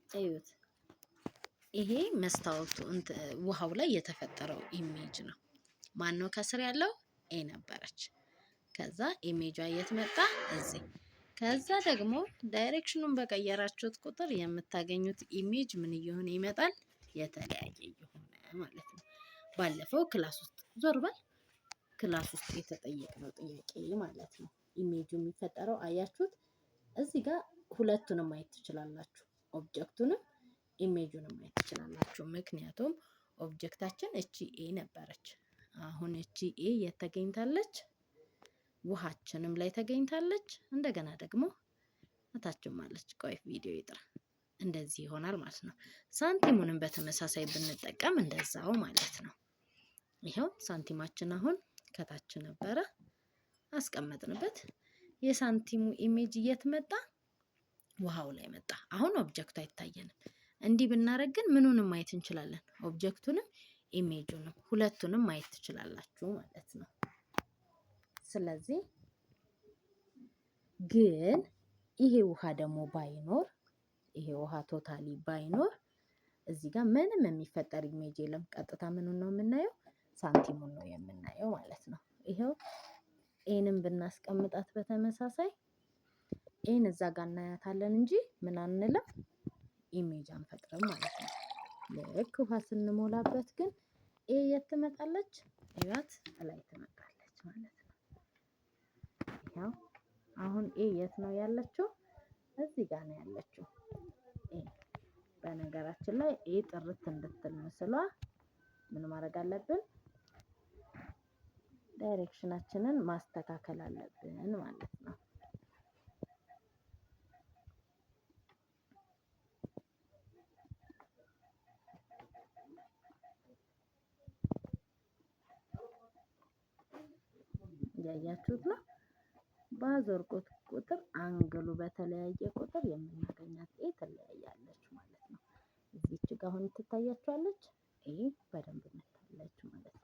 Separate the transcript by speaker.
Speaker 1: እዩት። ይሄ መስታወቱ ውሃው ላይ የተፈጠረው ኢሜጅ ነው። ማነው ከስር ያለው? ኤ ነበረች። ከዛ ኢሜጇ የት መጣ? እዚህ። ከዛ ደግሞ ዳይሬክሽኑን በቀየራችሁት ቁጥር የምታገኙት ኢሜጅ ምን እየሆነ ይመጣል? የተለያየ እየሆነ ማለት ነው። ባለፈው ክላስ ውስጥ ዞር በል ክላስ ውስጥ የተጠየቅነው ጥያቄ ማለት ነው። ኢሜጁ የሚፈጠረው አያችሁት? እዚህ ጋር ሁለቱንም ማየት ትችላላችሁ። ኦብጀክቱንም ኢሜጁንም ማየት ትችላላችሁ። ምክንያቱም ኦብጀክታችን እቺ ኤ ነበረች። አሁን እቺ ኤ የት ተገኝታለች? ውሃችንም ላይ ተገኝታለች። እንደገና ደግሞ እታችም አለች። ቆይ ቪዲዮ ይጥራ። እንደዚህ ይሆናል ማለት ነው። ሳንቲሙንም በተመሳሳይ ብንጠቀም እንደዛው ማለት ነው። ይኸው ሳንቲማችን አሁን ከታች ነበረ አስቀመጥንበት። የሳንቲሙ ኢሜጅ የት መጣ? ውሃው ላይ መጣ። አሁን ኦብጀክቱ አይታየንም። እንዲህ ብናደርግ ግን ምኑንም ማየት እንችላለን። ኦብጀክቱንም ኢሜጁንም ሁለቱንም ማየት ትችላላችሁ ማለት ነው። ስለዚህ ግን ይሄ ውሃ ደግሞ ባይኖር ይሄ ውሃ ቶታሊ ባይኖር እዚህ ጋር ምንም የሚፈጠር ኢሜጅ የለም። ቀጥታ ምኑን ነው የምናየው? ሳንቲሙን ነው የምናየው ማለት ነው። ይሄው ኤንም ብናስቀምጣት በተመሳሳይ ኤን እዛ ጋር እናያታለን እንጂ ምን አንልም፣ ኢሜጅ አንፈጥርም ማለት ነው። ልክ ውሃ ስንሞላበት ግን ኤ የት ትመጣለች? እያት ላይ ትመጣለች ማለት ነው። ያው አሁን ኤ የት ነው ያለችው? እዚህ ጋር ነው ያለችው። ኤ በነገራችን ላይ ኤ ጥርት እንድትል ምስሏ ምን ማድረግ አለብን? ዳይሬክሽናችንን ማስተካከል አለብን ማለት ነው። ያያችሁት ነው። ባዞርኩት ቁጥር አንግሉ በተለያየ ቁጥር የምናገኛት ኤ ትለያያለች ማለት ነው። እዚች ጋር አሁን ትታያችኋለች። ኤ በደንብ መታለች ማለት ነው።